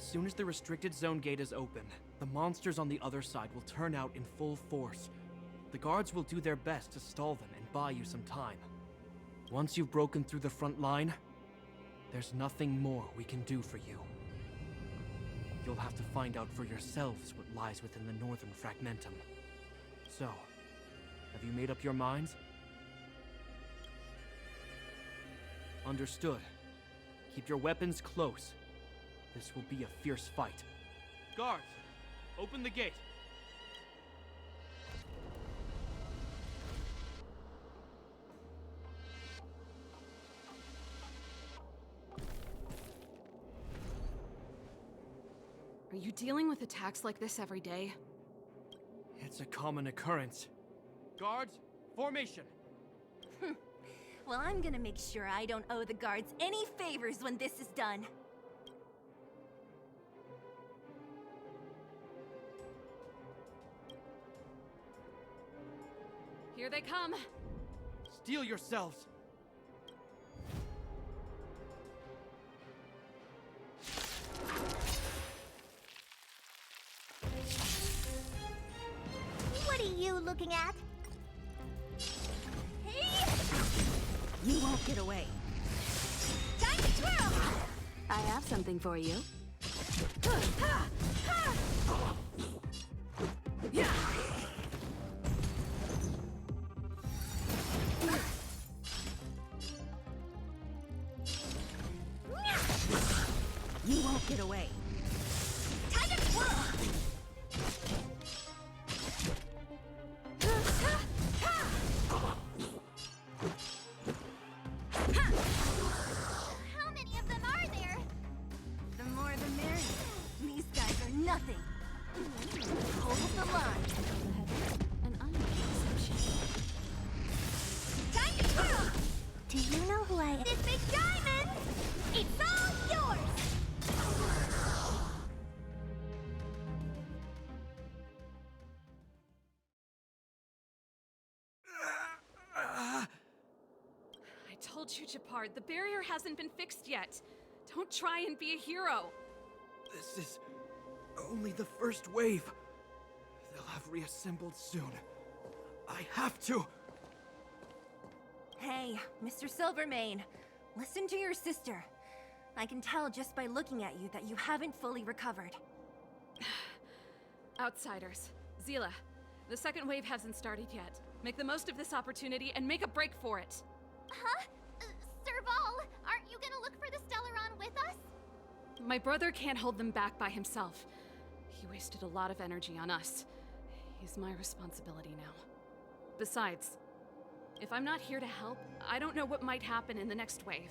soon as the restricted zone gate is open, the monsters on the other side will turn out in full force. The guards will do their best to stall them and buy you some time. Once you've broken through the front line, there's nothing more we can do for you. You'll have to find out for yourselves what lies within the northern fragmentum. So, have you made up your minds? Understood. Keep your weapons close. This will be a fierce fight. Guards, open the gate. Are you dealing with attacks like this every day? It's a common occurrence. Guards, formation! Well, I'm gonna make sure I don't owe the guards any favors when this is done. Here they come! Steel yourselves! What are you looking at? Hey! You won't get away. Time to twirl! I have something for you. Yeah! You won't get away. Time to twirl! How many of them are there? The more the merrier. These guys are nothing. Hold the line. And I'm the exception. Time to twirl! Do you know who I am? This big diamond! It's all yours! I told you, Japard, the barrier hasn't been fixed yet. Don't try and be a hero. This is only the first wave. They'll have reassembled soon. I have to! Hey, Mr. Silvermane, listen to your sister. I can tell just by looking at you that you haven't fully recovered. Outsiders. Zila, the second wave hasn't started yet. Make the most of this opportunity and make a break for it. Huh? Serval, aren't you gonna look for the Stellaron with us? My brother can't hold them back by himself. He wasted a lot of energy on us. He's my responsibility now. Besides, if I'm not here to help, I don't know what might happen in the next wave.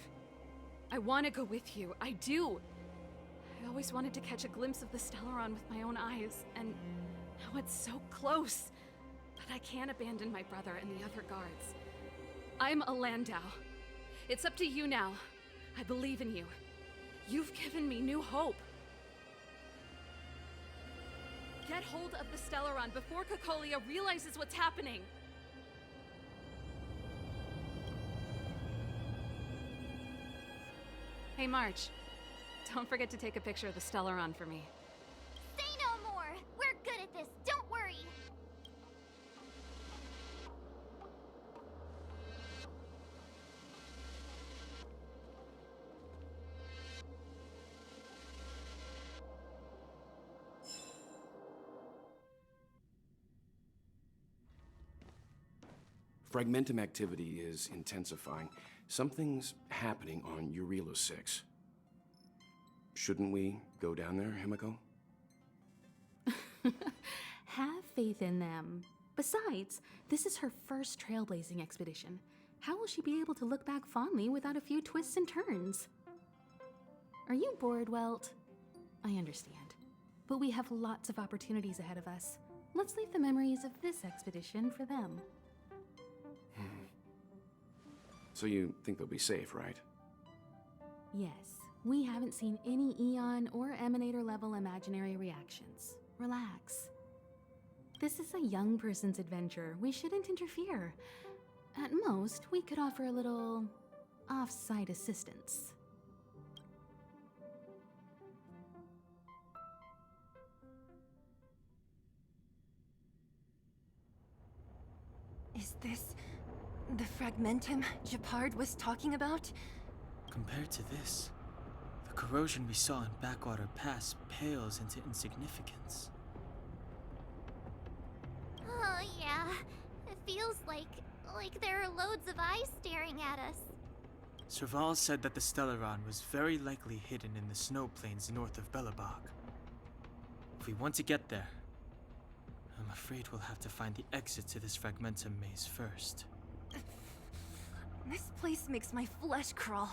I want to go with you. I do. I always wanted to catch a glimpse of the Stellaron with my own eyes, and now it's so close. But I can't abandon my brother and the other guards. I'm a Landau. It's up to you now. I believe in you. You've given me new hope. Get hold of the Stellaron before Kokoliya realizes what's happening. Hey, March. Don't forget to take a picture of the Stellaron for me. Say no more! We're good at this, don't worry! Fragmentum activity is intensifying. Something's happening on Urilo 6. Shouldn't we go down there, Himiko? Have faith in them. Besides, this is her first trailblazing expedition. How will she be able to look back fondly without a few twists and turns? Are you bored, Welt? I understand. But we have lots of opportunities ahead of us. Let's leave the memories of this expedition for them. So you think they'll be safe, right? Yes, we haven't seen any Eon or Emanator level imaginary reactions. Relax. This is a young person's adventure. We shouldn't interfere. At most, we could offer a little off-site assistance. Is this the fragmentum Gepard was talking about? Compared to this, the corrosion we saw in Backwater Pass pales into insignificance. Oh, yeah. It feels like there are loads of eyes staring at us. Serval said that the Stellaron was very likely hidden in the snow plains north of Belobog. If we want to get there, I'm afraid we'll have to find the exit to this Fragmentum maze first. This place makes my flesh crawl.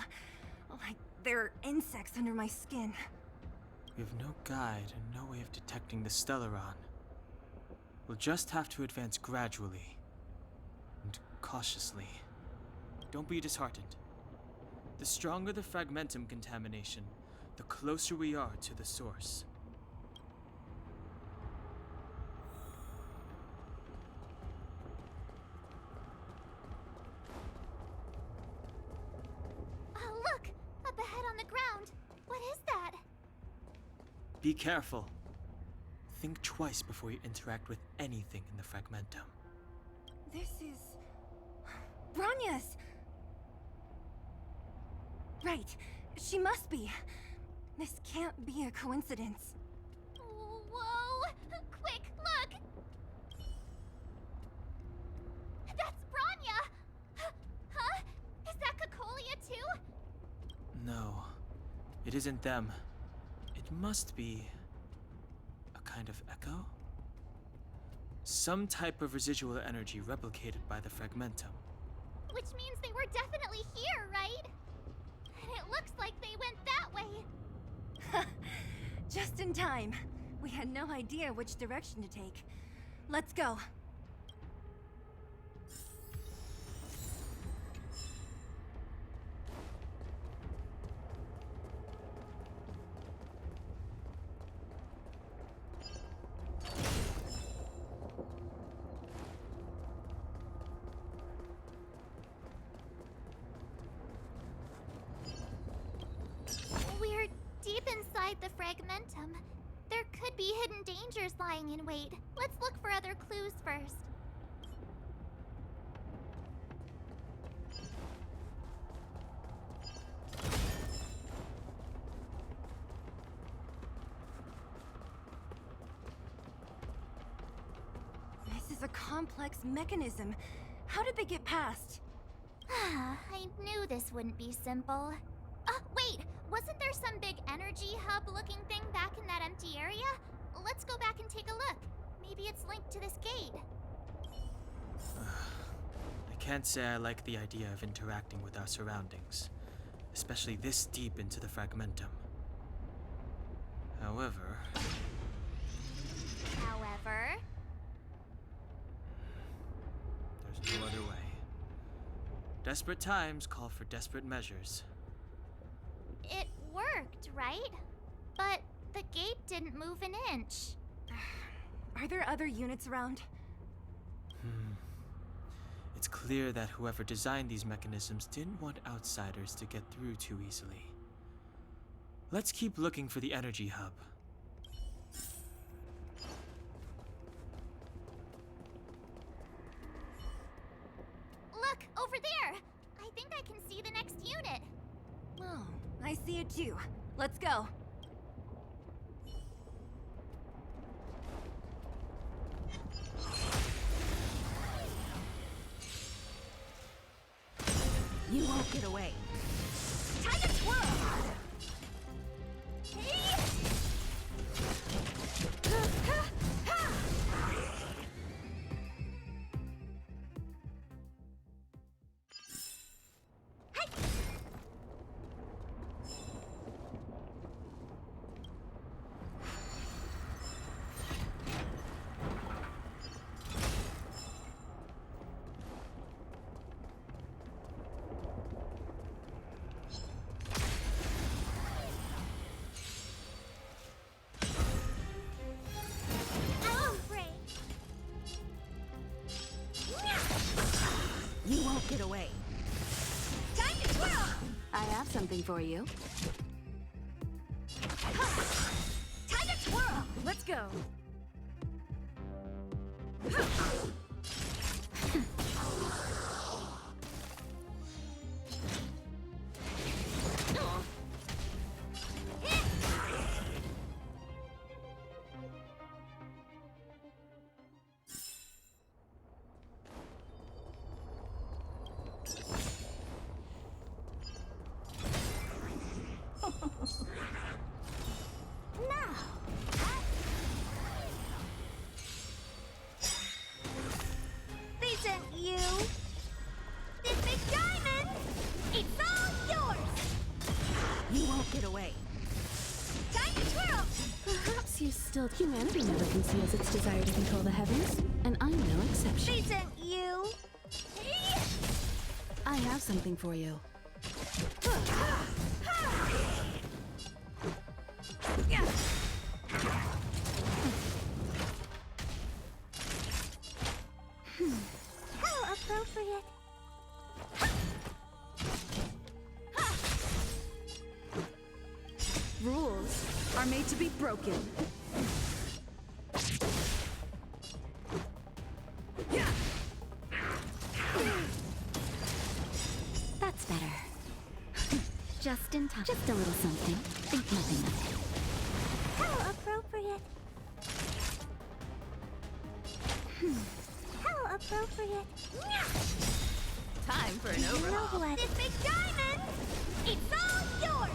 Like there are insects under my skin. We have no guide and no way of detecting the Stellaron. We'll just have to advance gradually and cautiously. Don't be disheartened. The stronger the Fragmentum contamination, the closer we are to the source. Oh, look! Up ahead on the ground. What is that? Be careful. Think twice before you interact with anything in the Fragmentum. This is... Branya's! Right. She must be. This can't be a coincidence. Whoa! Quick, look! That's Branya! Huh? Is that Kokoliya too? No, it isn't them. It must be a kind of echo? Some type of residual energy replicated by the Fragmentum. Which means they were definitely here, right? And it looks like they went that way. Just in time. We had no idea which direction to take. Let's go. We're deep inside the Fragmentum. There could be hidden dangers lying in wait. Let's look for other clues first. This is a complex mechanism. How did they get past? I knew this wouldn't be simple. Wait! Wasn't there some big energy hub-looking thing back in that empty area? Let's go back and take a look. Maybe it's linked to this gate. I can't say I like the idea of interacting with our surroundings, especially this deep into the Fragmentum. However, there's no other way. Desperate times call for desperate measures. It worked, right? But the gate didn't move an inch. Are there other units around? It's clear that whoever designed these mechanisms didn't want outsiders to get through too easily. Let's keep looking for the energy hub. Look, over there! I think I can see the next unit. Oh, I see it too. Let's go. You won't get away. Time to twirl! You won't get away. Time to twirl! I have something for you. Time to twirl! Let's go. conceals its desire to control the heavens, and I'm no exception. Isn't you? I have something for you. How appropriate. Rules are made to be broken. That's better. Just in time. Just a little something. Think nothing of it. How appropriate. How appropriate. Time for an overhaul. What? This big diamond! It's all yours!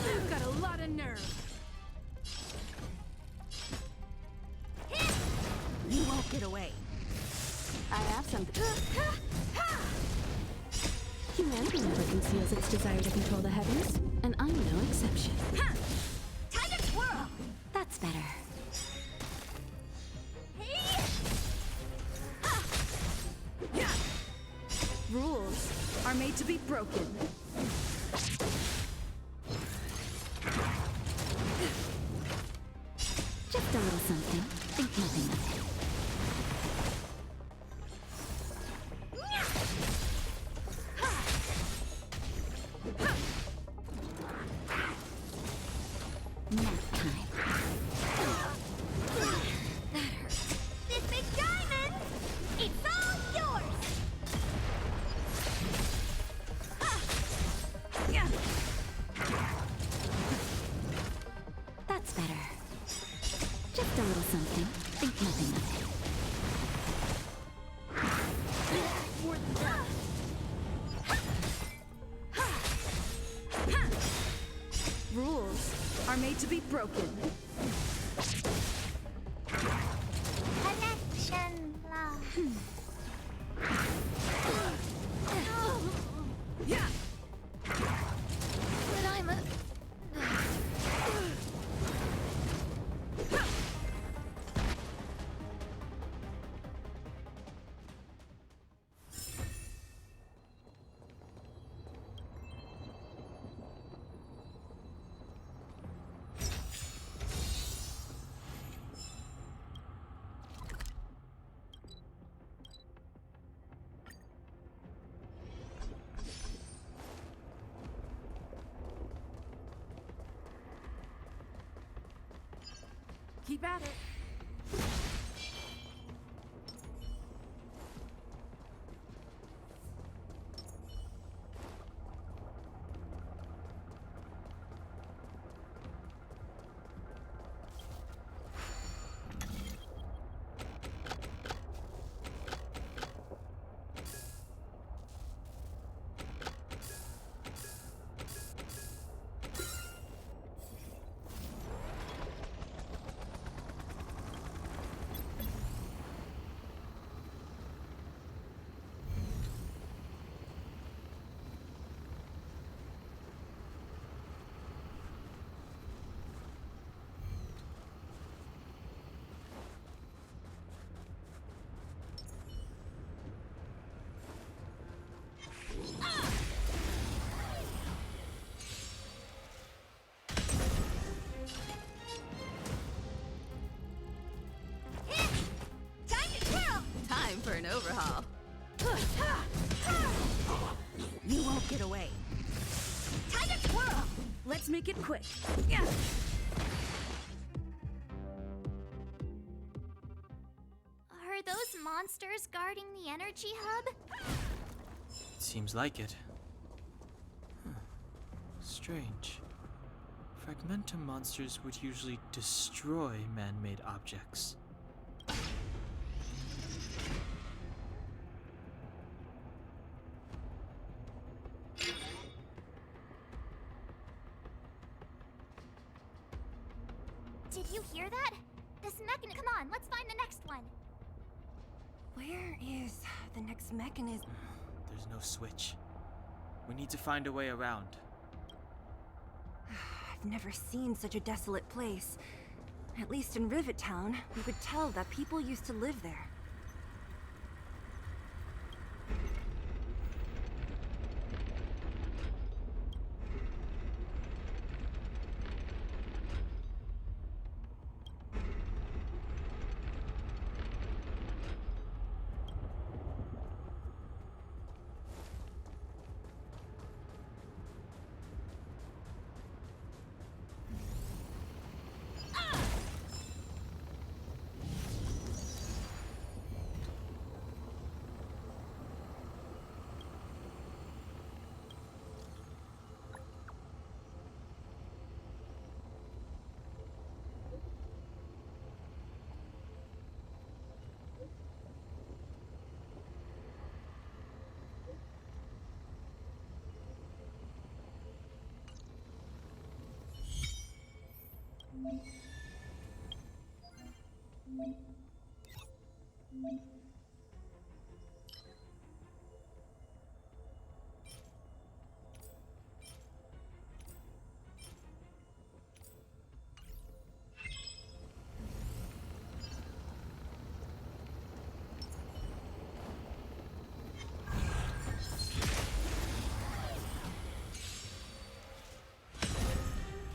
You've got a lot of nerve. You won't get away. I have something. Humanity never conceals its desire to control the heavens, and I'm no exception. Time to twirl! That's better. Rules are made to be broken. Just a little something. Think nothing of it. Nap time. That hurts. This big diamond! It's all yours! That's better. Just a little something. Think nothing of it. Rules are made to be broken. Connection lost. But I'm a... Keep at it. Time for an overhaul. You won't get away. Time to twirl! Let's make it quick. Are those monsters guarding the energy hub? Seems like it. Huh. Strange. Fragmentum monsters would usually destroy man-made objects. Did you hear that? This mechanism. Come on, let's find the next one. Where is the next mechanism? There's no switch. We need to find a way around. I've never seen such a desolate place. At least in Rivet Town, you could tell that people used to live there.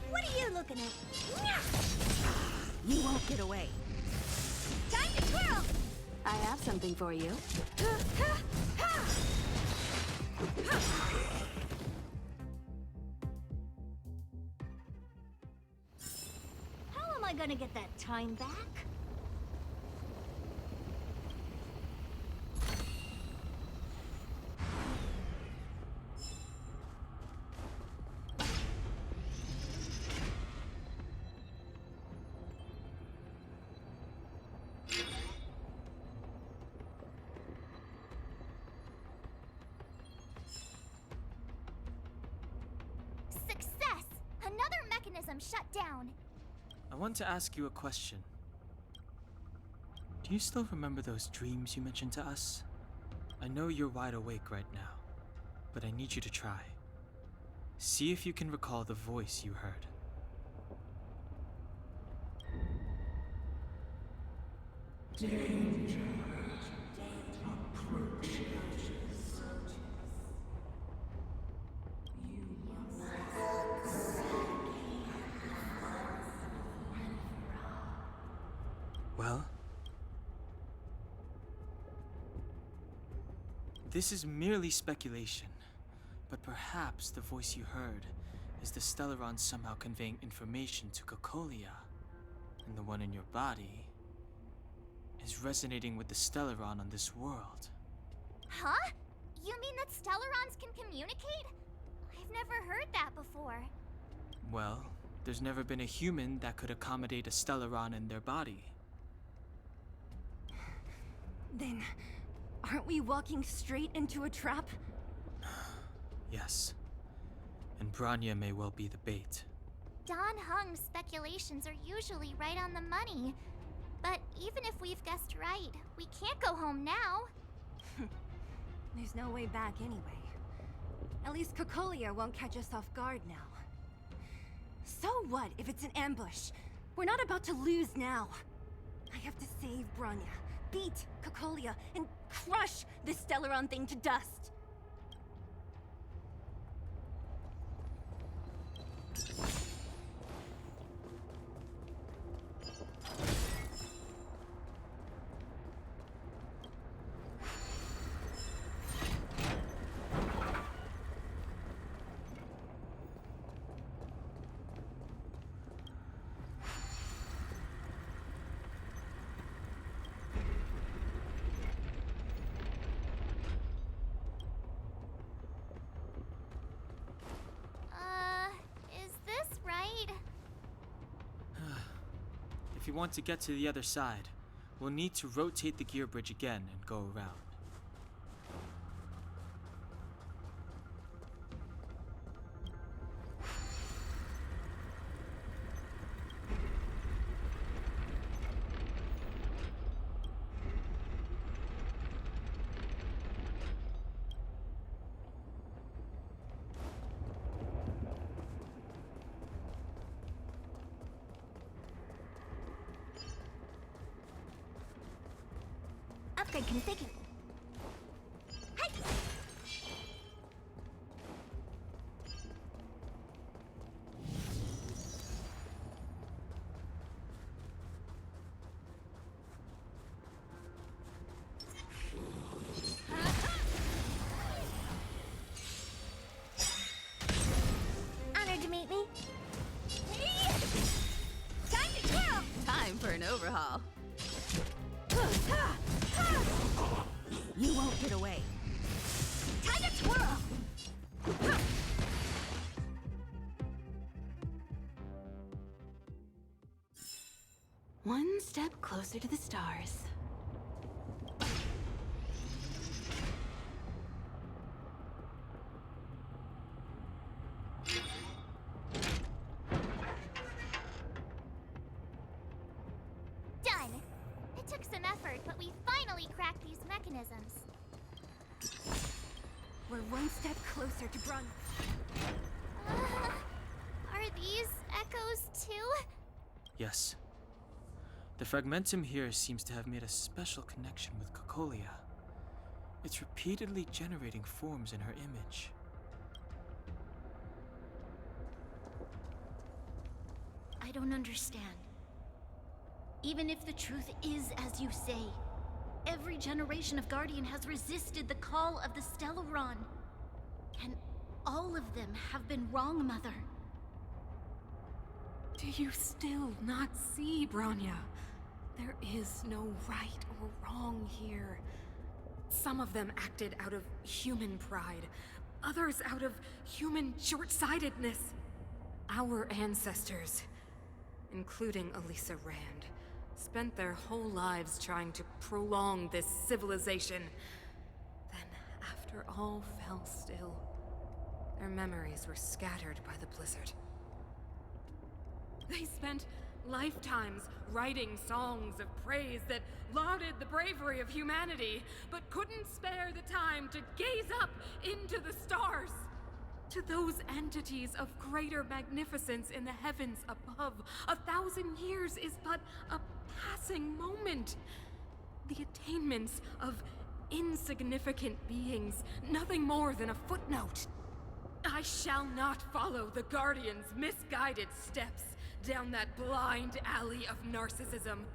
What are you looking at? You won't get away. Time to twirl! I have something for you. How am I gonna get that time back? Success! Another mechanism shut down. I want to ask you a question. Do you still remember those dreams you mentioned to us? I know you're wide awake right now, but I need you to try. See if you can recall the voice you heard. Well, this is merely speculation, but perhaps the voice you heard is the Stellaron somehow conveying information to Kokoliya, and the one in your body is resonating with the Stellaron on this world. Huh? You mean that Stellarons can communicate? I've never heard that before. Well, there's never been a human that could accommodate a Stellaron in their body. Then, aren't we walking straight into a trap? Yes. And Branya may well be the bait. Don Hung's speculations are usually right on the money. But even if we've guessed right, we can't go home now. There's no way back anyway. At least Kokoliya won't catch us off guard now. So what if it's an ambush? We're not about to lose now. I have to save Branya, beat Kokoliya, and crush this Stellaron thing to dust. Is this right? If you want to get to the other side, we'll need to rotate the gear bridge again and go around. Upgrade configured. Hey! Honored to meet me. Time to twirl! Time for an overhaul. You won't get away. Time to twirl! One step closer to the stars. Done! It took some effort, but we finally cracked these mechanisms. We're one step closer to Bron. Are these echoes too? Yes. The fragmentum here seems to have made a special connection with Kokoliya. It's repeatedly generating forms in her image. I don't understand. Even if the truth is as you say, every generation of Guardian has resisted the call of the Stellaron. And all of them have been wrong, Mother. Do you still not see, Bronya? There is no right or wrong here. Some of them acted out of human pride, others out of human short-sightedness. Our ancestors, including Elisa Rand, spent their whole lives trying to prolong this civilization. Then, after all fell still, their memories were scattered by the blizzard. They spent lifetimes writing songs of praise that lauded the bravery of humanity, but couldn't spare the time to gaze up into the stars. To those entities of greater magnificence in the heavens above, 1,000 years is but a passing moment. The attainments of insignificant beings, nothing more than a footnote. I shall not follow the Guardian's misguided steps down that blind alley of narcissism.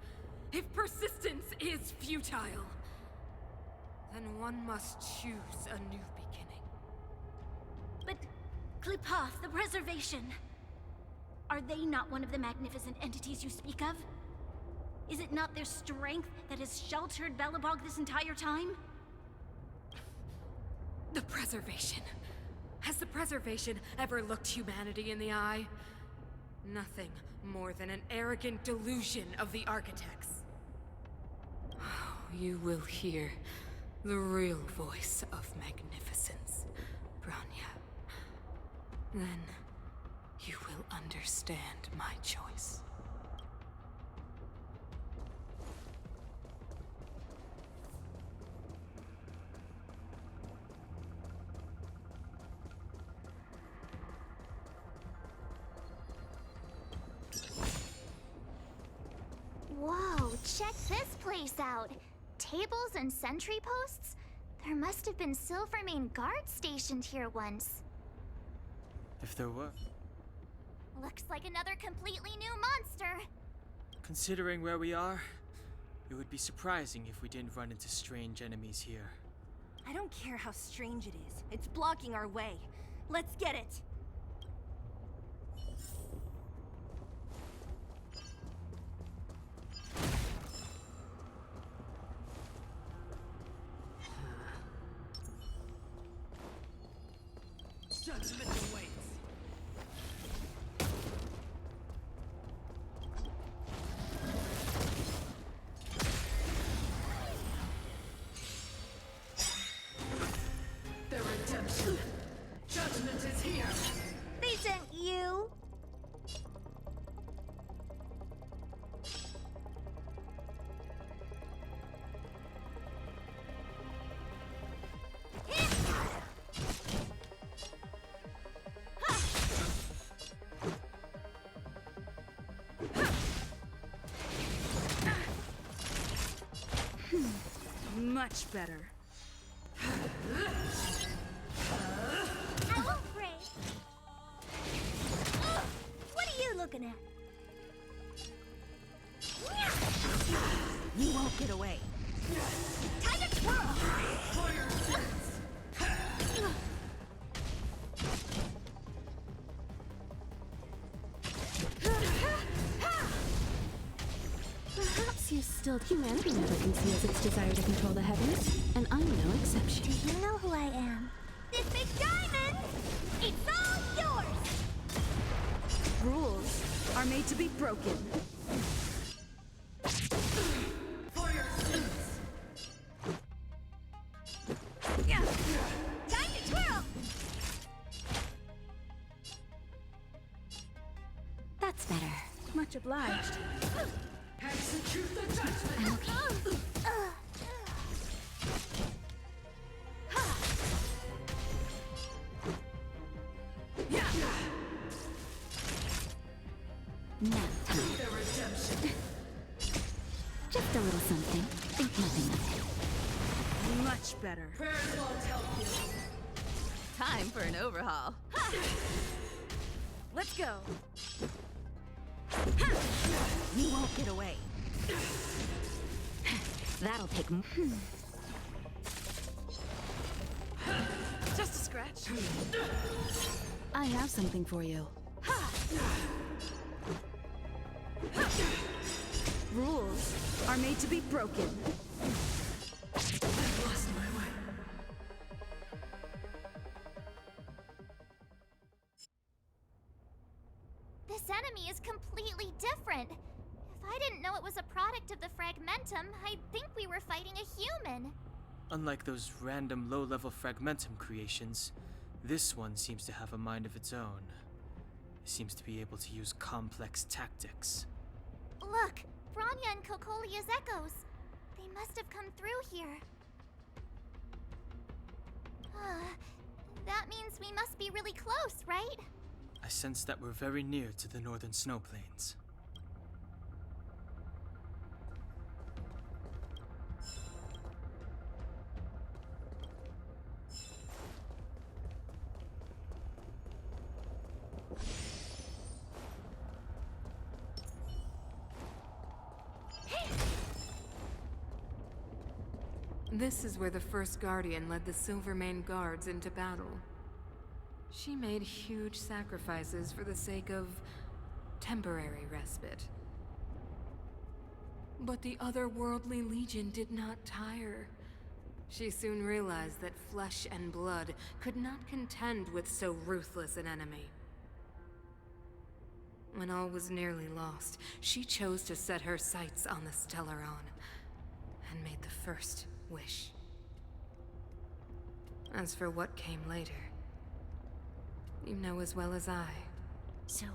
If persistence is futile, then one must choose a new beginning. But Klipoth, the Preservation, are they not one of the magnificent entities you speak of? Is it not their strength that has sheltered Belobog this entire time? The Preservation. Has the Preservation ever looked humanity in the eye? Nothing more than an arrogant delusion of the architects. You will hear the real voice of magnificence, Bronya. Then you will understand my choice. Whoa, check this place out. Tables and sentry posts? There must have been Silvermane guards stationed here once. If there were. Looks like another completely new monster. Considering where we are, it would be surprising if we didn't run into strange enemies here. I don't care how strange it is. It's blocking our way. Let's get it. Judgment awaits. The redemption. Judgment is here. Much better. I won't break. What are you looking at? You won't get away. Time to twirl! Perhaps you still humanity never conceals its desire to control the heavens, and I'm no exception. Do you know who I am? This big diamond! It's all yours! Rules are made to be broken. For your sins! Yeah. Time to twirl! That's better. Much obliged. Execute the judgment! Nap time. The redemption! Just a little something. Think nothing of it. Much better. Prayers won't help you. Time for an overhaul. Let's go. You won't get away. That'll take Just a scratch. I have something for you. Rules are made to be broken. I've lost my way. This enemy is completely different. If I didn't know it was a product of the Fragmentum, I'd think we were fighting a human. Unlike those random low-level Fragmentum creations, this one seems to have a mind of its own. It seems to be able to use complex tactics. Look, Bronya and Kokolia's echoes. They must have come through here. That means we must be really close, right? I sense that we're very near to the northern snow plains. This is where the first Guardian led the Silvermane Guards into battle. She made huge sacrifices for the sake of temporary respite. But the otherworldly Legion did not tire. She soon realized that flesh and blood could not contend with so ruthless an enemy. When all was nearly lost, she chose to set her sights on the Stellaron and made the first wish. As for what came later, you know as well as I. So,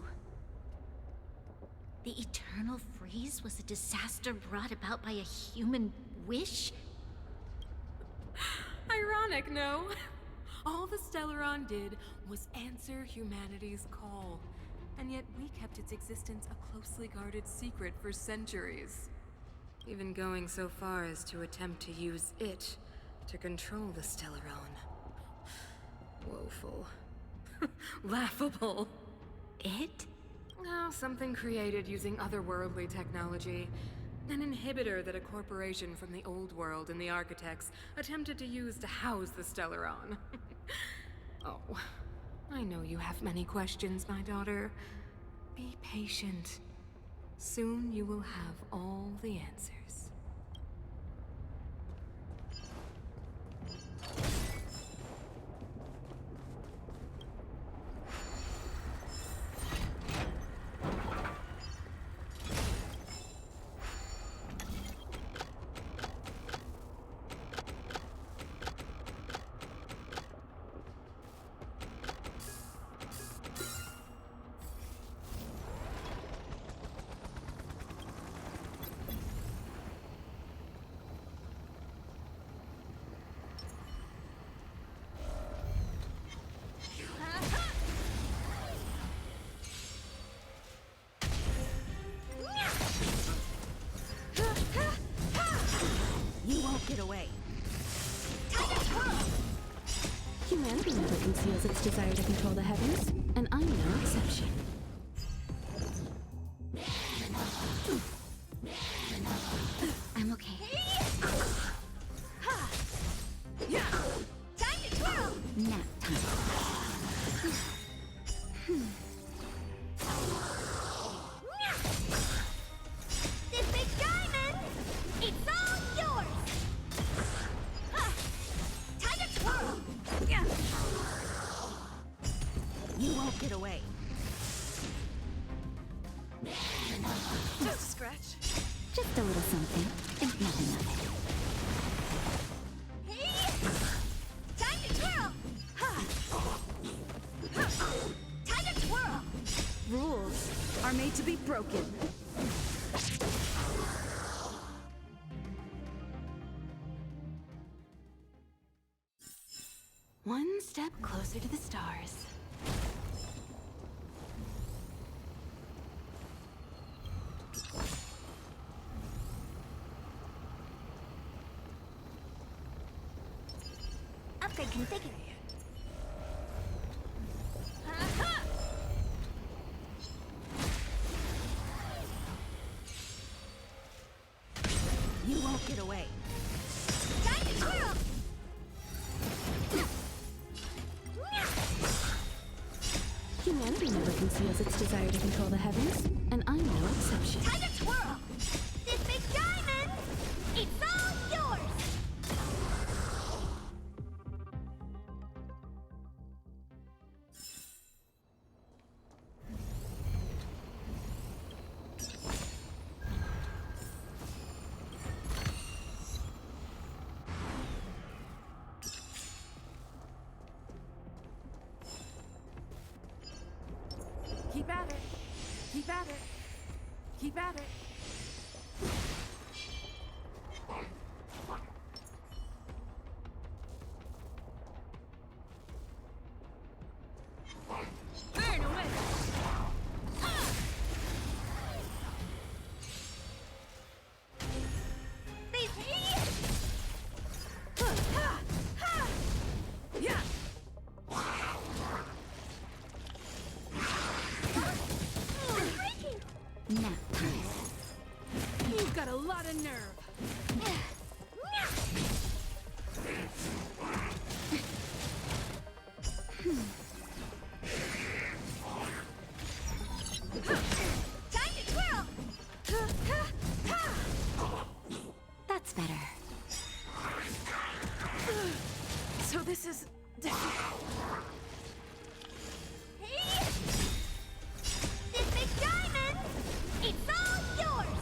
the eternal freeze was a disaster brought about by a human wish? Ironic, no? All the Stellaron did was answer humanity's call, and yet we kept its existence a closely guarded secret for centuries. Even going so far as to attempt to use it to control the Stellaron. Woeful. Laughable. It? Oh, something created using otherworldly technology. An inhibitor that a corporation from the old world and the architects attempted to use to house the Stellaron. Oh, I know you have many questions, my daughter. Be patient. Soon you will have all the answers. Humanity never conceals its desire to control the heavens, and I'm no exception. I'm okay. Time to twirl! Nap time. This big diamond! It's all yours! Time to twirl! You won't get away. Just a scratch. Just a little something. Think nothing of it. Time to twirl! Time to twirl! Rules are made to be broken. One step closer to the stars. Upgrade configured. You won't get away. Time to twirl! Humanity never conceals its desire to control the heavens, and I'm no exception. Time to twirl! This big diamond! It's all yours! Keep at it. Keep at it. Keep at it. Burn away. Yeah. Nap time. You've got a lot of nerve. Time to twirl! That's better. So this is This big diamond! It's all yours!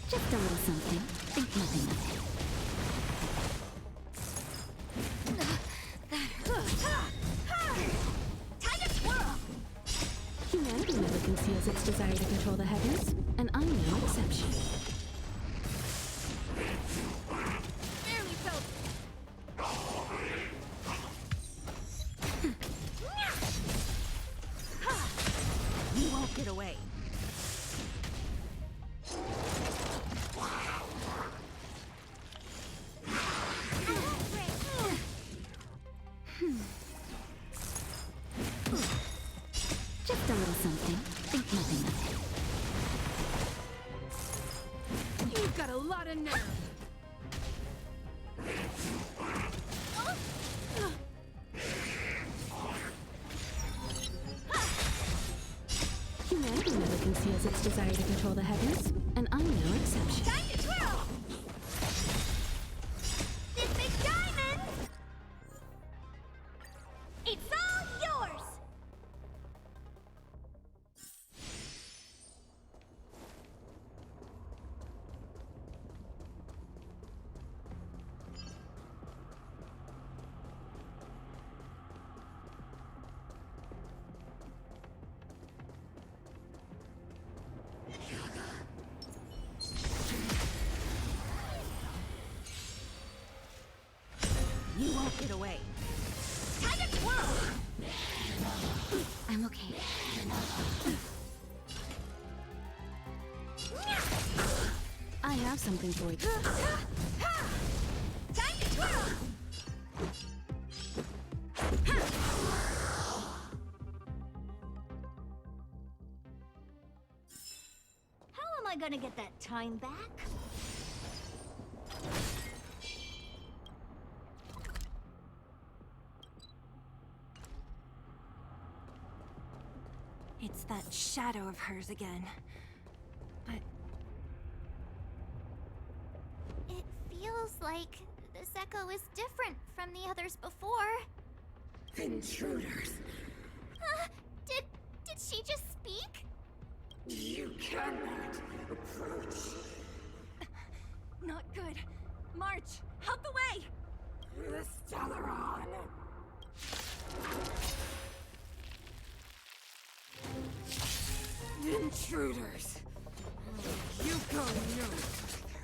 Just a little something. Think nothing of it. Time to twirl! Humanity never conceals its desire to control the heavens, and I'm no exception. Barely felt You won't get away. Just a little something. Think nothing of it. you've got a lot of nerve. Humanity never conceals its desire to control the heavens, and I'm no exception. Time to twirl! This big diamond! It's all yours! You won't get away. Time to twirl! I'm okay. I have something for you. Time to twirl! I gonna get that time back? It's that shadow of hers again. But It feels like this echo is different from the others before. Intruders, Did she just speak? you cannot approach. not good. March, out the way! The Stellaron! Intruders! You go no further.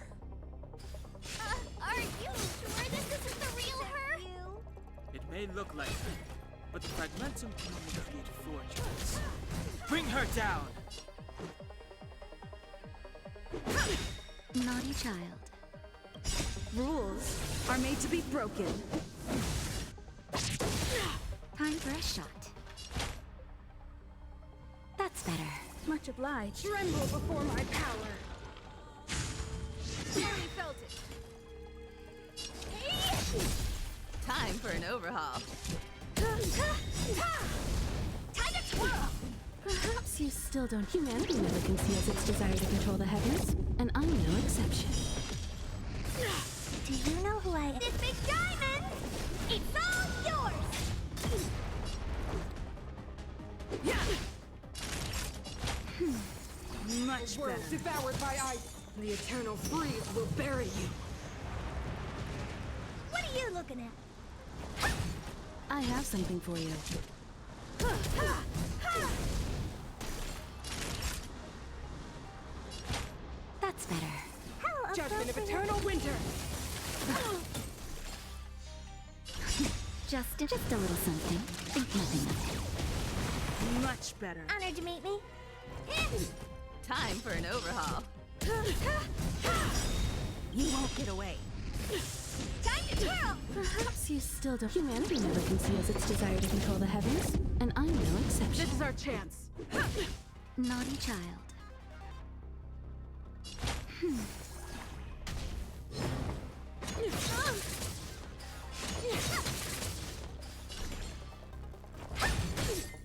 Are you sure this isn't the real her? It may look like her, but the fragmentum can only create fortunes. Bring her down! Naughty child. Rules are made to be broken. Time for a shot. That's better. Much obliged. Tremble before my power! Already felt it. Time for an overhaul. Time to twirl! Perhaps you still don't. Humanity never conceals its desire to control the heavens, and I'm no exception. Do you know who I am? This big diamond! It's all yours! Much World better. devoured by ice! The eternal freeze will bury you! What are you looking at? I have something for you. That's better. How Judgment of eternal winter! Just a little something. Think nothing of it. Much better. Honored to meet me. Time for an overhaul. You won't get away. Time to twirl! Perhaps you still don't. Humanity never conceals its desire to control the heavens, and I'm no exception. This is our chance! Naughty child.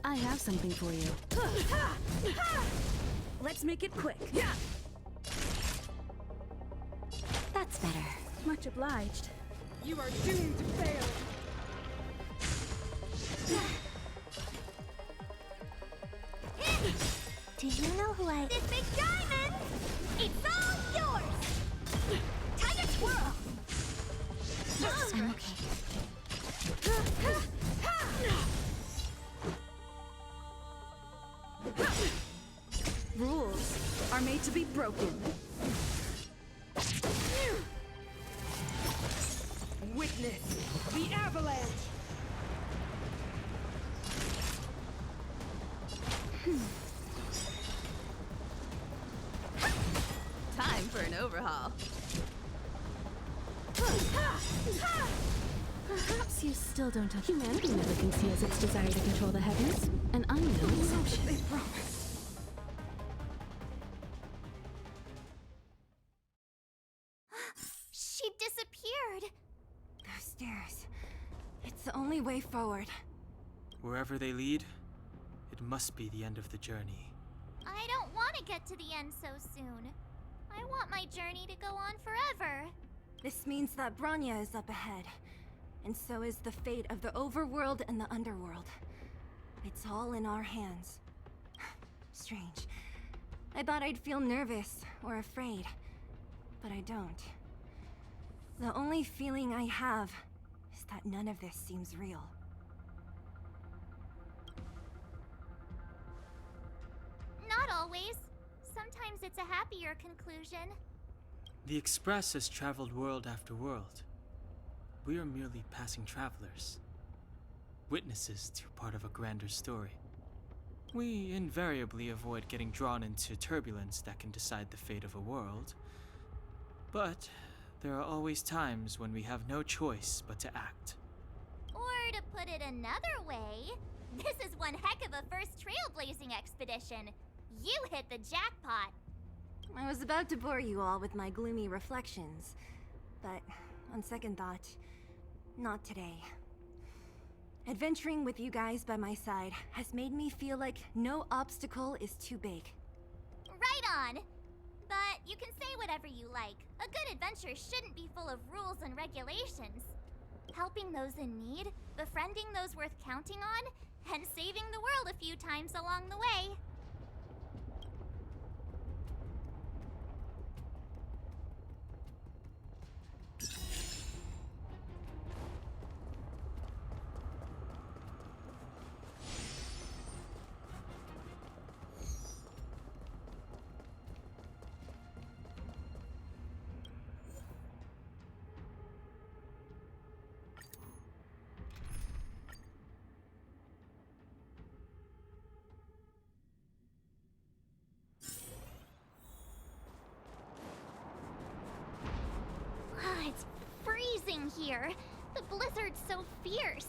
I have something for you. Let's make it quick. That's better. Much obliged. You are doomed to fail! Do you know who I... This big diamond! It's all yours! Time to twirl! I'm okay. Rules are made to be broken. Witness the avalanche! Time for an overhaul. Perhaps you still don't. Humanity never conceals its desire to control the heavens, and I'm no exception. They promised. She disappeared! Those stairs. It's the only way forward. Wherever they lead, it must be the end of the journey. I don't want to get to the end so soon. I want my journey to go on forever. This means that Bronya is up ahead. And so is the fate of the overworld and the underworld. It's all in our hands. Strange. I thought I'd feel nervous or afraid. But I don't. The only feeling I have is that none of this seems real. Not always. Sometimes it's a happier conclusion. The Express has traveled world after world. We are merely passing travelers, witnesses to part of a grander story. We invariably avoid getting drawn into turbulence that can decide the fate of a world. But there are always times when we have no choice but to act. Or to put it another way, this is one heck of a first trailblazing expedition. You hit the jackpot. I was about to bore you all with my gloomy reflections, but on second thought, not today. Adventuring with you guys by my side has made me feel like no obstacle is too big. Right on! But you can say whatever you like. A good adventure shouldn't be full of rules and regulations. Helping those in need, befriending those worth counting on, and saving the world a few times along the way. It's freezing here. The blizzard's so fierce.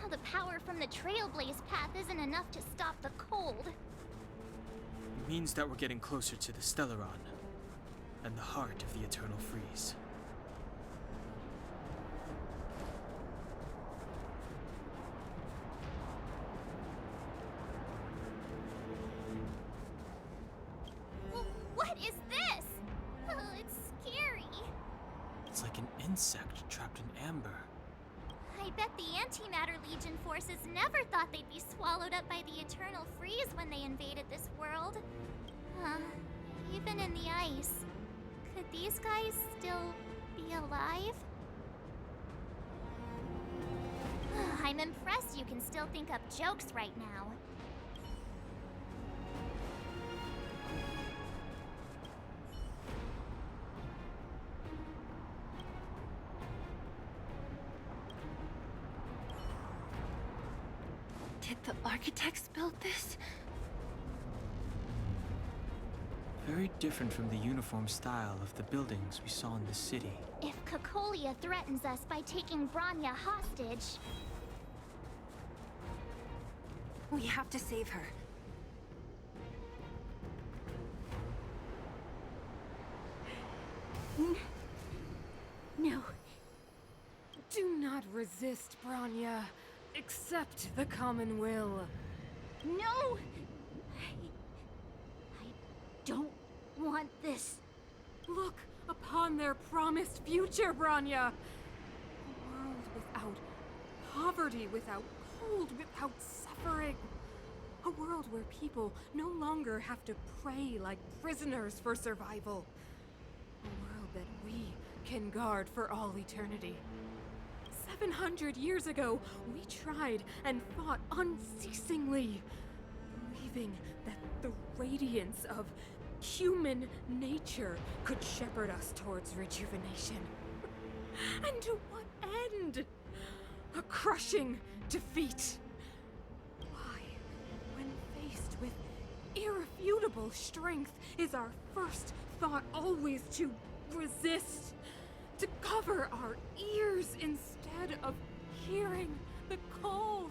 Now the power from the Trailblaze path isn't enough to stop the cold. It means that we're getting closer to the Stellaron, and the heart of the Eternal Freeze. What is this? It's scary. It's like an insect trapped in amber. I bet the Antimatter Legion forces never thought they'd be swallowed up by the Eternal Freeze when they invaded this world. Even in the ice. Could these guys still be alive? I'm impressed you can still think up jokes right now. Did the architects build this? Very different from the uniform style of the buildings we saw in the city. If Kokoliya threatens us by taking Bronya hostage... We have to save her. No. Do not resist, Bronya. Accept the common will. No! I don't want this. Look upon their promised future, Bronya. A world without poverty, without cold, without suffering. A world where people no longer have to pray like prisoners for survival. A world that we can guard for all eternity. 700 years ago, we tried and fought unceasingly, believing that the radiance of human nature could shepherd us towards rejuvenation. And to what end? A crushing defeat. Why, when faced with irrefutable strength, is our first thought always to resist? To cover our ears instead of hearing the call.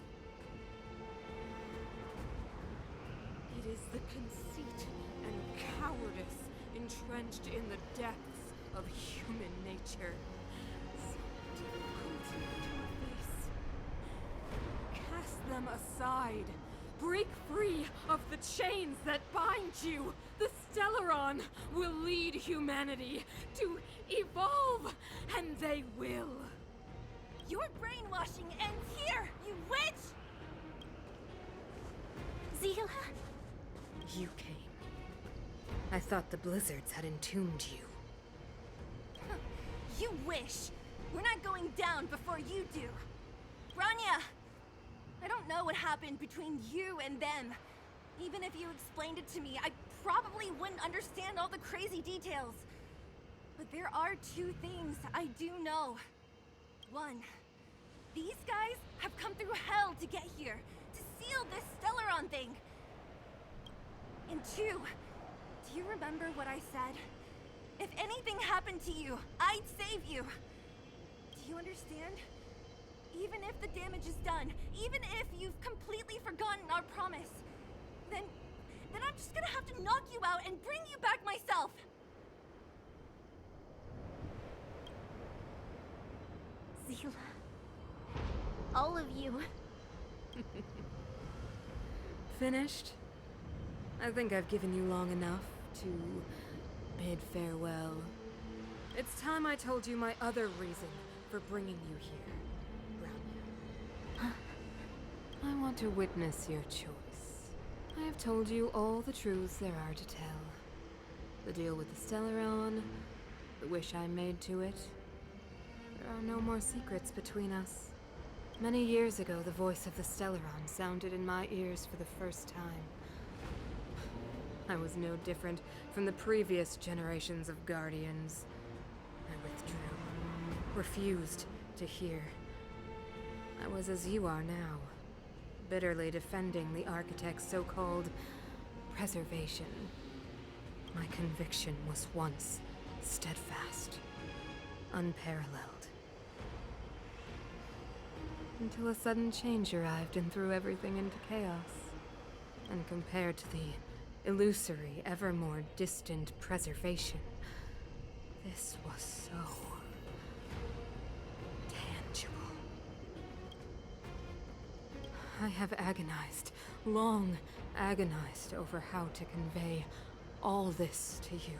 It is the conceit and cowardice entrenched in the depths of human nature. So difficult to face. Cast them aside. Break free of the chains that bind you. The Stellaron will lead humanity to evolve, and they will. Your brainwashing ends here, you witch! Zila? You came. I thought the blizzards had entombed you. You wish! We're not going down before you do. Bronya! I don't know what happened between you and them. Even if you explained it to me, I probably wouldn't understand all the crazy details. But there are two things I do know. One, these guys have come through hell to get here, to seal this Stellaron thing. And two, do you remember what I said? If anything happened to you, I'd save you. Do you understand? Even if the damage is done, even if you've completely forgotten our promise, then I'm just gonna have to knock you out and bring you back myself. of you. Finished? I think I've given you long enough to bid farewell. It's time I told you my other reason for bringing you here, Brownie. I want to witness your choice. I have told you all the truths there are to tell. The deal with the Stellaron, the wish I made to it. There are no more secrets between us. Many years ago, the voice of the Stellaron sounded in my ears for the first time. I was no different from the previous generations of Guardians. I withdrew, refused to hear. I was as you are now, bitterly defending the Architect's so-called preservation. My conviction was once steadfast, unparalleled. Until a sudden change arrived and threw everything into chaos. And compared to the illusory, ever more distant preservation, this was so tangible. I have agonized, long agonized over how to convey all this to you.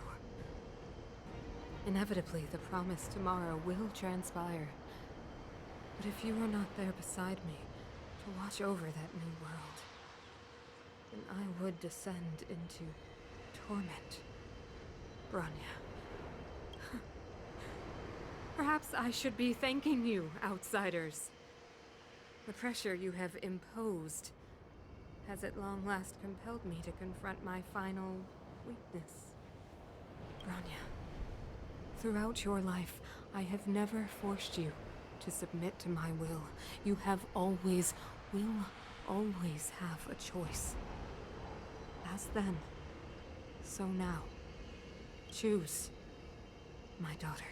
Inevitably, the promised tomorrow will transpire. But if you are not there beside me to watch over that new world, then I would descend into torment, Branya. Perhaps I should be thanking you, outsiders. The pressure you have imposed has at long last compelled me to confront my final weakness. Branya, throughout your life, I have never forced you to submit to my will. You have always, will always have a choice. As then, so now. Choose, my daughter.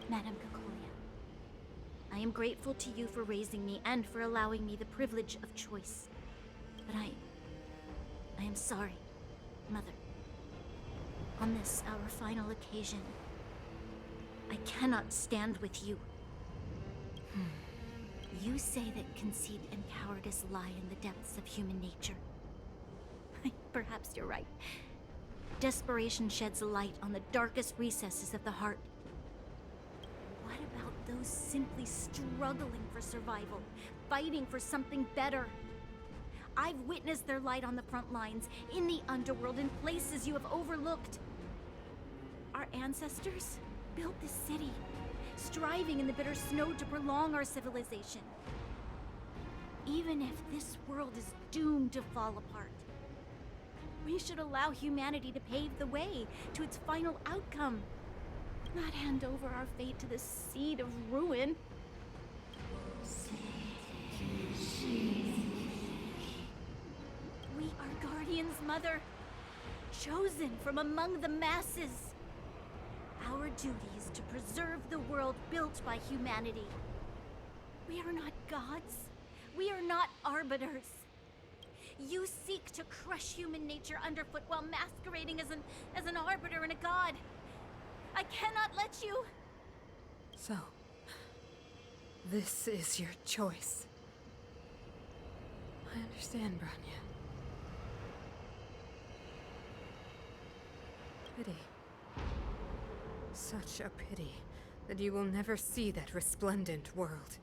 Madame Kokoliya, I am grateful to you for raising me and for allowing me the privilege of choice. But I am sorry, Mother. On this, our final occasion, I cannot stand with you. You say that conceit and cowardice lie in the depths of human nature. Perhaps you're right. Desperation sheds a light on the darkest recesses of the heart. What about those simply struggling for survival, fighting for something better? I've witnessed their light on the front lines, in the underworld, in places you have overlooked. Our ancestors built this city, striving in the bitter snow to prolong our civilization. Even if this world is doomed to fall apart, we should allow humanity to pave the way to its final outcome, not hand over our fate to the seed of ruin. We are Guardians, Mother, chosen from among the masses. Our duty is to preserve the world built by humanity. We are not gods. We are not arbiters. You seek to crush human nature underfoot while masquerading as an arbiter and a god. I cannot let you. So, this is your choice. I understand, Branya. Pity. Such a pity that you will never see that resplendent world.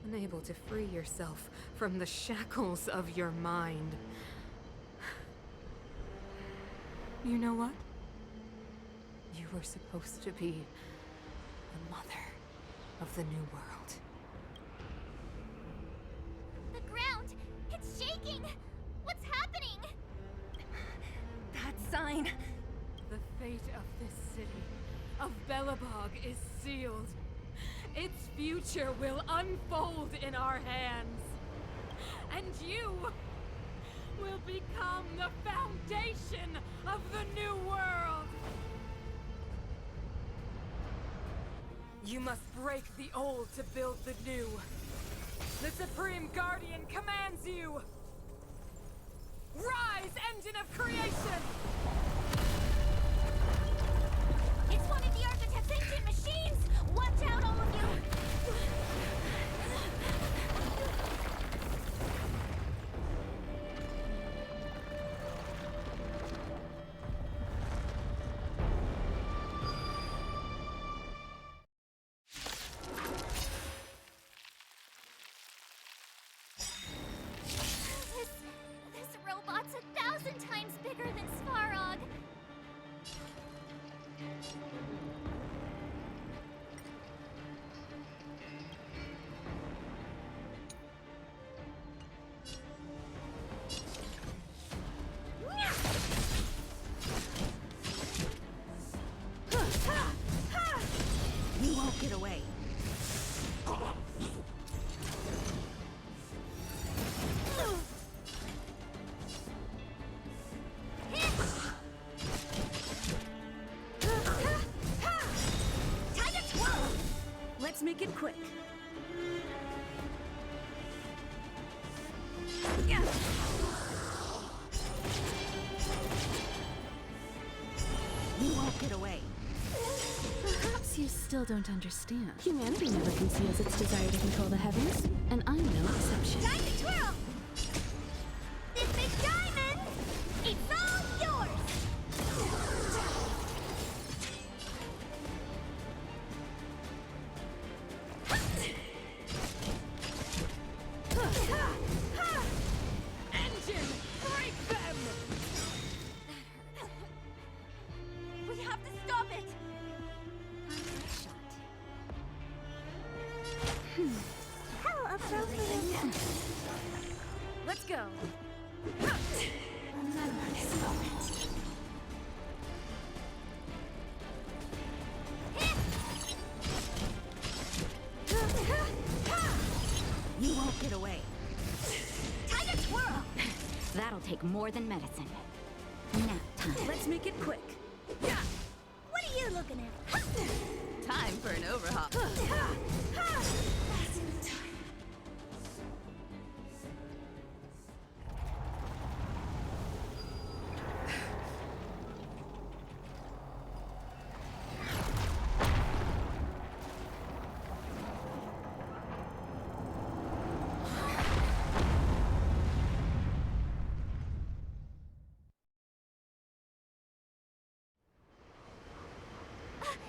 Unable to free yourself from the shackles of your mind. You know what? You were supposed to be the mother of the new world. The ground! It's shaking! What's happening? That sign! The fate of this city, of Belobog, is sealed. Its future will unfold in our hands. And you will become the foundation of the new world. You must break the old to build the new. The Supreme Guardian commands you. Rise, engine of creation! It's one of the Architect's ancient machines! Watch out, all of you! You won't get away. Time to twirl! Let's make it quick. You won't get away. Perhaps you still don't understand. Humanity never conceals its desire to control the heavens, and I'm no exception. Time to twirl! This big diamond! It's all yours! Engine, break them! We have to stop it! How appropriate. Let's go. Remember this moment. You won't get away. Time to twirl! That'll take more than medicine. Nap time. Let's make it quick. What are you looking at? Time for an overhaul.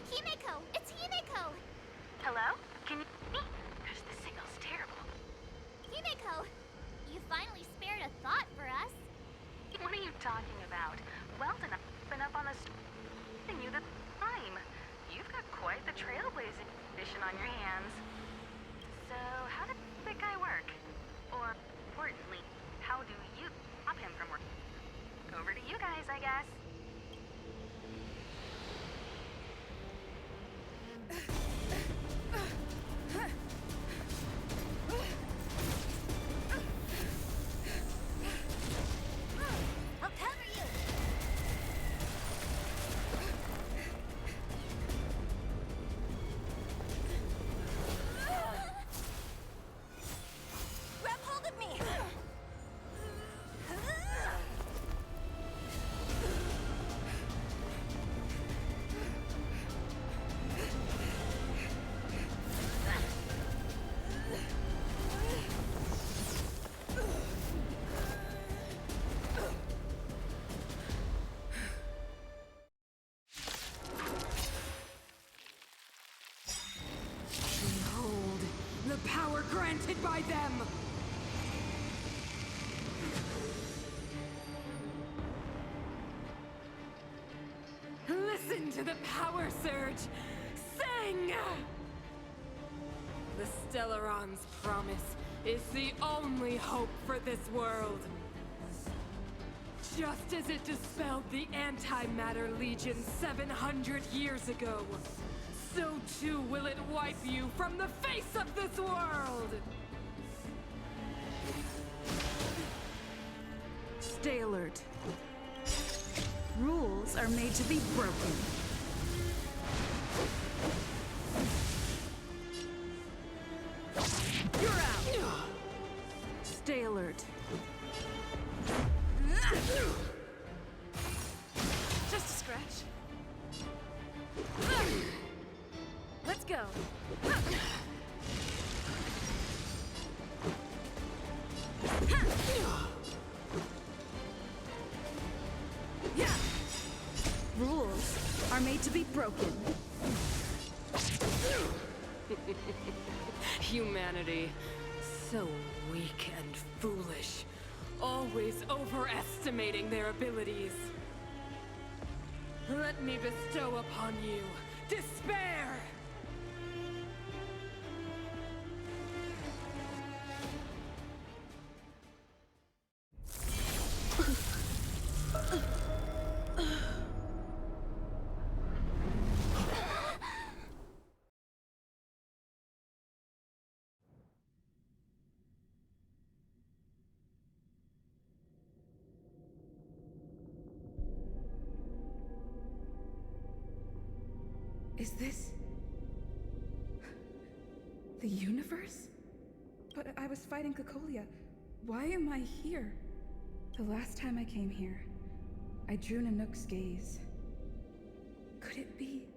Himeko! It's Himeko! Hello? Can you hear me? Because the signal's terrible. Himeko! You finally spared a thought for us. What are you talking about? Weldon, I've been up on the and you the time. You've got quite the trailblazing mission on your hands. So, how did that guy work? Or, importantly, how do you stop him from working? Over to you guys, I guess. I'll cover you! Grab hold of me! Behold, the power granted by them! Listen to the power surge! Sing! The Stellaron's promise is the only hope for this world. Just as it dispelled the Antimatter Legion 700 years ago, so too will it wipe you from the face of this world! Stay alert. Rules are made to be broken. You're out! Stay alert. Just a scratch. Let's go. Yeah. Rules are made to be broken. Humanity, so weak and foolish, always overestimating their abilities. Let me bestow upon you despair! Is this... the universe? But I was fighting Kokoliya. Why am I here? The last time I came here, I drew Nanook's gaze. Could it be...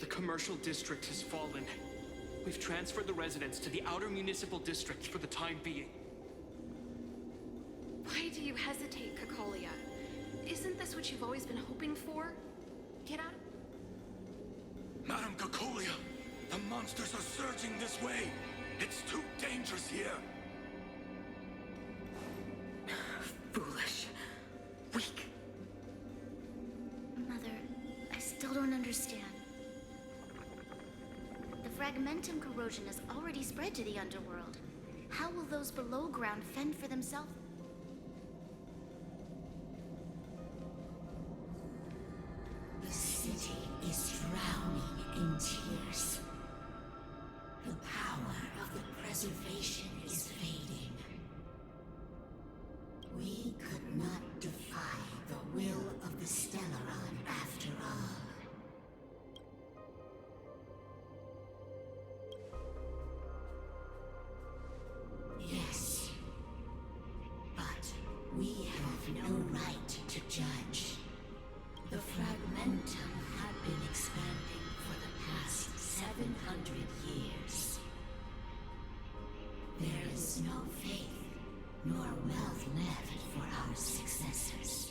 The commercial district has fallen. We've transferred the residents to the outer municipal districts for the time being. Why do you hesitate, Kokoliya? Isn't this what you've always been hoping for? Get out. Madam Kokoliya, the monsters are surging this way. It's too dangerous here. Foolish. Weak. Mother, I still don't understand. The fragmentum corrosion has already spread to the underworld. How will those below ground fend for themselves? The city is drowning in tears. The power of the preservation is fading. We could not defy the will of the Stellaron after all. Yes, but we have no right to judge. The fragmentum had been expanding for the past 700 years. There is no faith nor wealth left for our successors.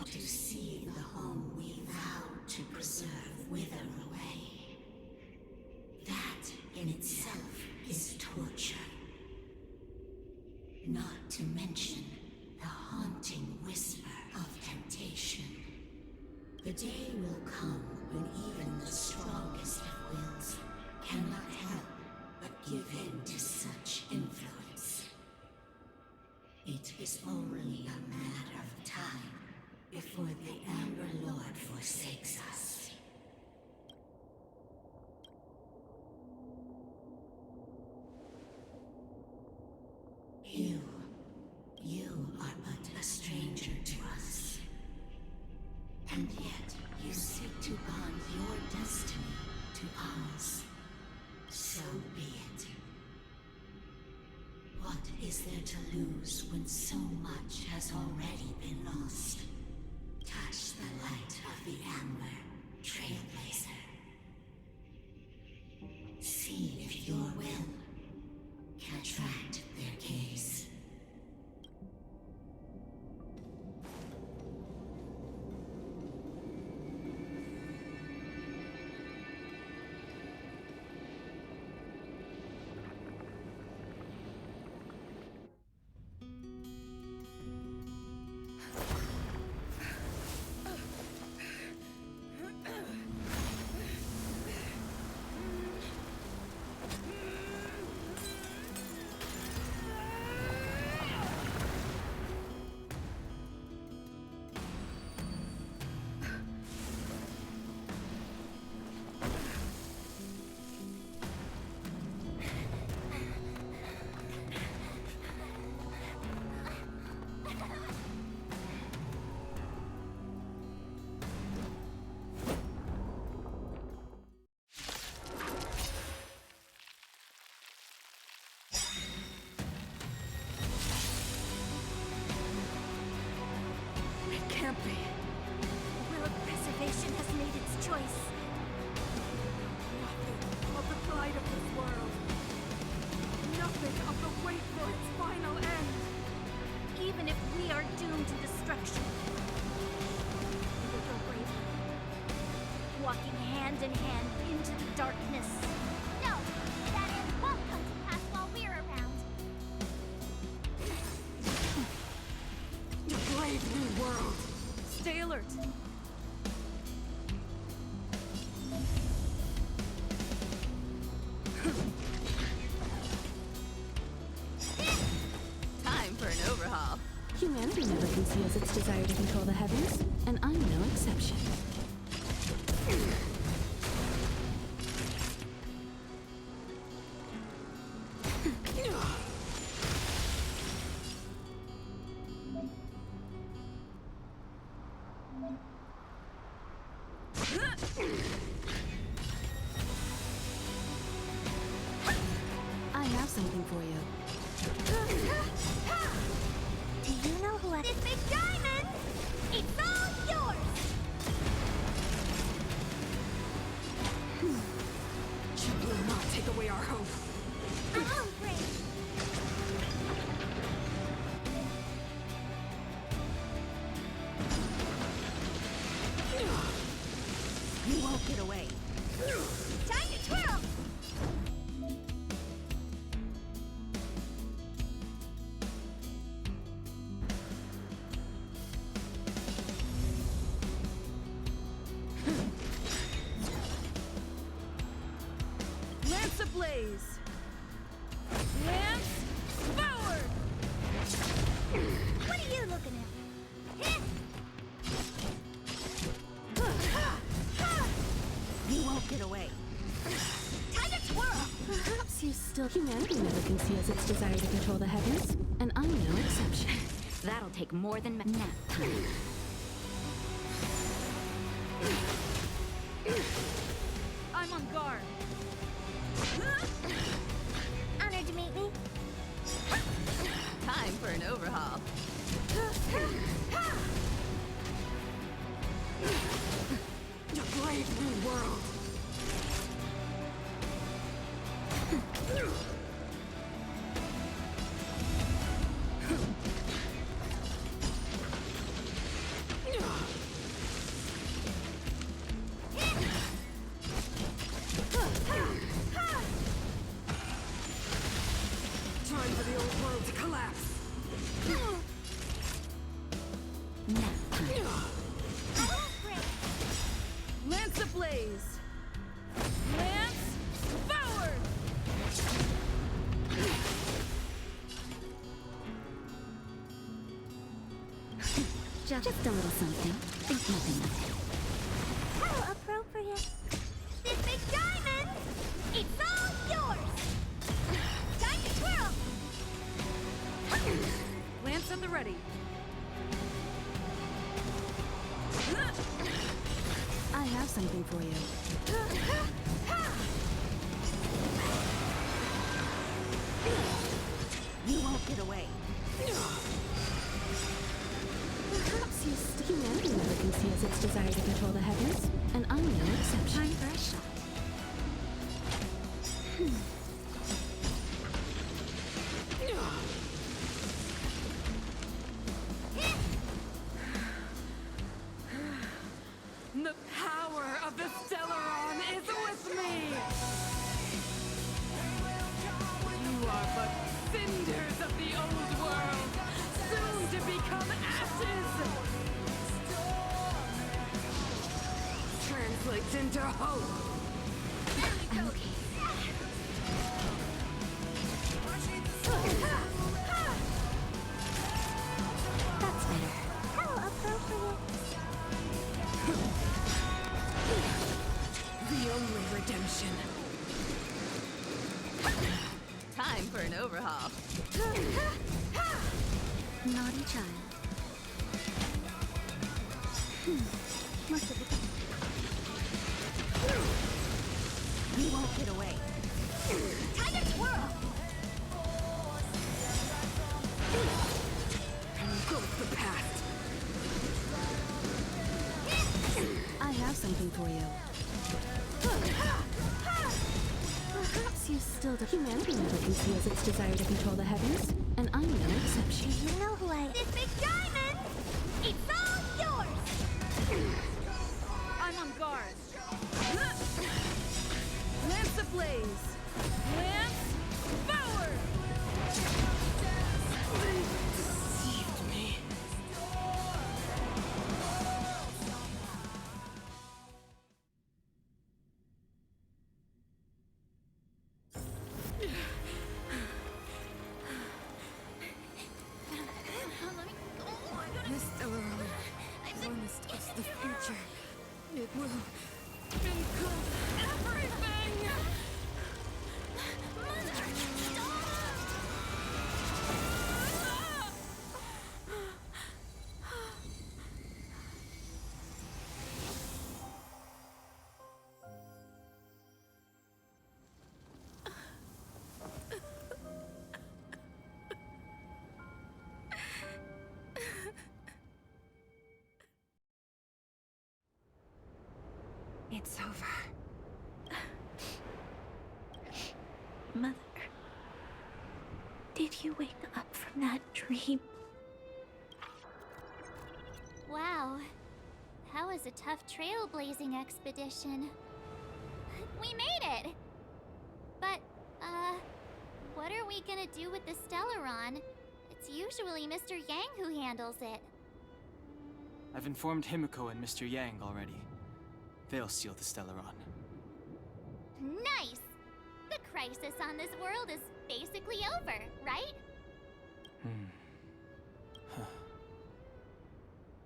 To see the home we vowed to preserve wither away. That in itself is torture. Not to mention the haunting whisper of temptation. The day will come when even the strongest of wills cannot help but give in to such influence. It is only a matter of time before the Amber Lord forsakes us. You are but a stranger to us. And yet you seek to bond your destiny to ours. So be it. What is there to lose when so much has already been lost? Touch the light of the Amber, Trailblazer. See if your will can attract their gaze. Can't be. The will of preservation has made its choice. Nothing of the plight of this world. Nothing of the wait for its final end. Even if we are doomed to destruction. We will go bravely, walking hand in hand into the darkness. No! alert! Time for an overhaul. Humanity never conceals its desire to control the heavens, and I'm no exception. I have something for you. Do you know who I... This big diamond! It's all yours! You will not take away our hope. Oh, great! You won't get away. Time to twirl! Lance ablaze! Lance forward! What are you looking at? You won't get away. Time to twirl! Perhaps you still... Humanity never conceals its desire to control the heavens, and I'm no exception. That'll take more than nap time. I'm on guard. Honored to meet me. Time for an overhaul. To brave new world. Time for the old world to collapse. Oh, great! Lance ablaze! Lance forward! Just a little something. Think nothing of it. How appropriate. This big diamond! It's all yours! Time to twirl! Lance at the ready. I have something for you. You won't get away. Perhaps you still... Humanity never conceals its desire to control the heavens, and I'm no exception. Time for a shot. The power of the Stellaron is with me! You are but cinders of the old world, soon to become ashes! Translates into hope! That's better. How appropriate. The only redemption. Time for an overhaul. Naughty child. Must have become... You won't get away. Time to twirl! Engulf the past. I have something for you. Perhaps you still... Humanity never conceals its desire to control the heavens, and I'm no exception. Do you know who I... This big diamond! It's all yours! I'm on guard. Lance ablaze! Lance forward! Deceived me. It's over. Mother, did you wake up from that dream? Wow. That was a tough trailblazing expedition. We made it! But, what are we gonna do with the Stellaron? It's usually Mr. Yang who handles it. I've informed Himiko and Mr. Yang already. They'll seal the Stellaron. Nice! The crisis on this world is basically over, right?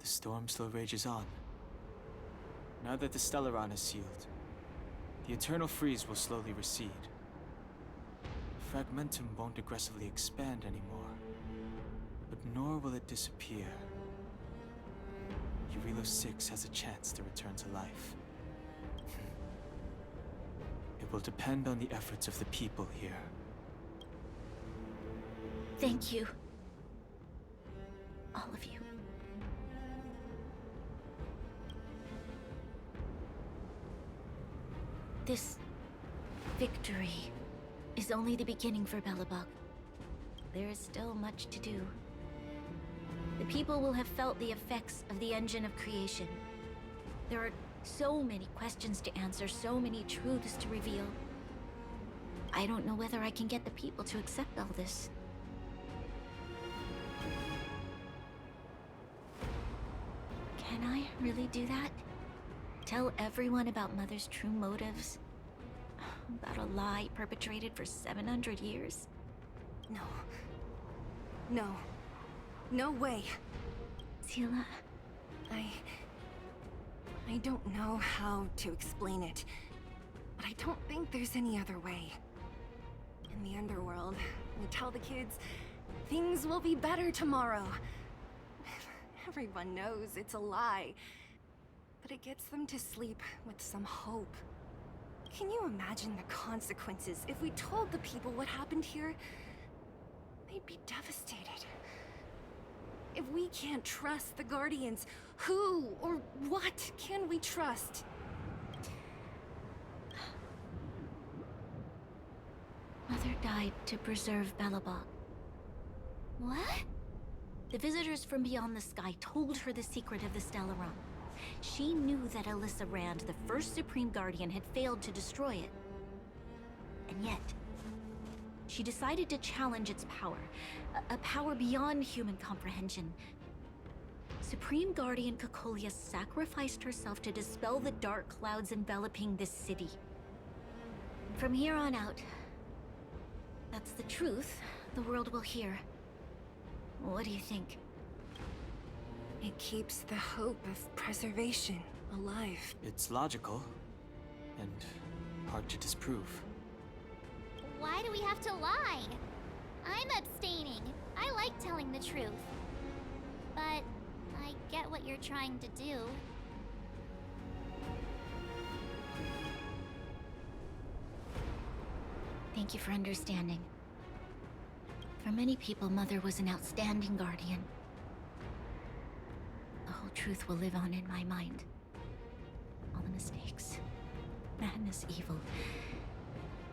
The storm still rages on. Now that the Stellaron is sealed, the eternal freeze will slowly recede. Fragmentum won't aggressively expand anymore, but nor will it disappear. Eurilo 6 has a chance to return to life. It will depend on the efforts of the people here. Thank you. All of you. This victory is only the beginning for Belobog. There is still much to do. The people will have felt the effects of the engine of creation. There are so many questions to answer, so many truths to reveal. I don't know whether I can get the people to accept all this. Can I really do that? Tell everyone about Mother's true motives? About a lie perpetrated for 700 years? No. No. No way. Seele. I don't know how to explain it, but I don't think there's any other way. In the underworld, we tell the kids, things will be better tomorrow. Everyone knows it's a lie, but it gets them to sleep with some hope. Can you imagine the consequences if we told the people what happened here? They'd be devastated. If we can't trust the Guardians, who or what can we trust? Mother died to preserve Belobog. What? The visitors from beyond the sky told her the secret of the Stellaron. She knew that Alyssa Rand, the first Supreme Guardian, had failed to destroy it. And yet, she decided to challenge its power. A power beyond human comprehension. Supreme Guardian Kokoliya sacrificed herself to dispel the dark clouds enveloping this city. From here on out, that's the truth the world will hear. What do you think? It keeps the hope of preservation alive. It's logical, and hard to disprove. Why do we have to lie? I'm abstaining. I like telling the truth. But I get what you're trying to do. Thank you for understanding. For many people, Mother was an outstanding guardian. The whole truth will live on in my mind. All the mistakes, madness, evil,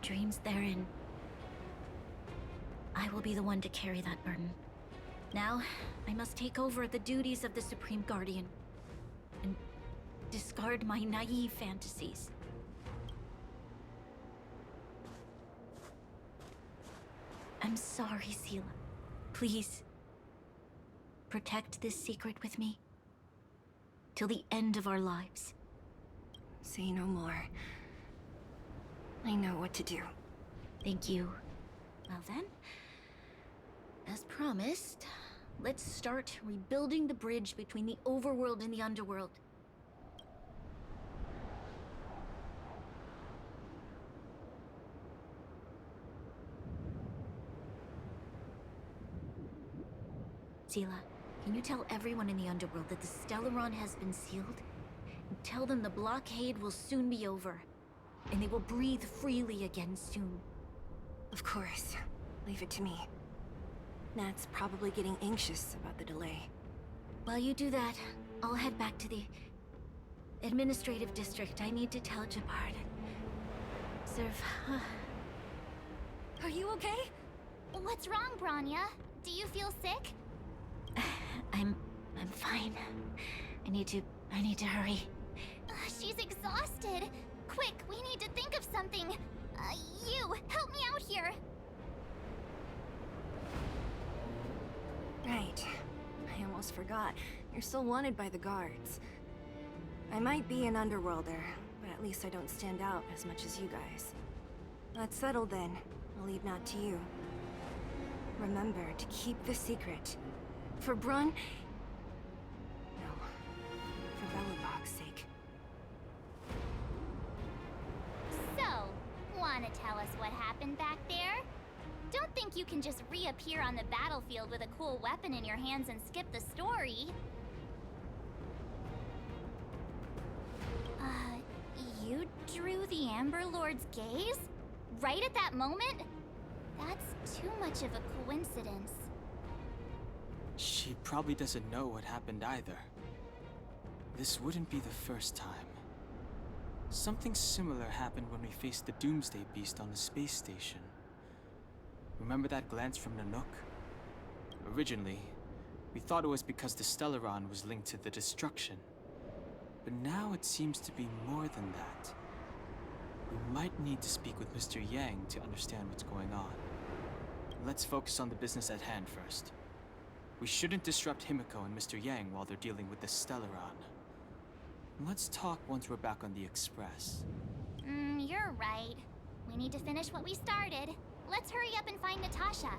dreams therein. I will be the one to carry that burden. Now, I must take over the duties of the Supreme Guardian and discard my naive fantasies. I'm sorry, Seele. Please, protect this secret with me till the end of our lives. Say no more. I know what to do. Thank you. Well then, as promised, let's start rebuilding the bridge between the overworld and the underworld. Seele, can you tell everyone in the underworld that the Stellaron has been sealed? And tell them the blockade will soon be over, and they will breathe freely again soon. Of course. Leave it to me. Nat's probably getting anxious about the delay. While you do that, I'll head back to the... administrative district. I need to tell Jabard. Serve. Are you okay? What's wrong, Branya? Do you feel sick? I'm fine. I need to hurry. She's exhausted. Quick, we need to think of something. You, help me out here. Right. I almost forgot. You're still wanted by the guards. I might be an underworlder, but at least I don't stand out as much as you guys. That's settled then. I'll leave that to you. Remember to keep the secret. For Brun... No. For Belobog's sake. So, wanna tell us what happened back there? Don't think you can just reappear on the battlefield with a cool weapon in your hands and skip the story. You drew the Amber Lord's gaze? Right at that moment? That's too much of a coincidence. She probably doesn't know what happened either. This wouldn't be the first time. Something similar happened when we faced the Doomsday Beast on the space station. Remember that glance from Nanook? Originally, we thought it was because the Stellaron was linked to the destruction. But now it seems to be more than that. We might need to speak with Mr. Yang to understand what's going on. Let's focus on the business at hand first. We shouldn't disrupt Himiko and Mr. Yang while they're dealing with the Stellaron. Let's talk once we're back on the Express. You're right. We need to finish what we started. Let's hurry up and find Natasha.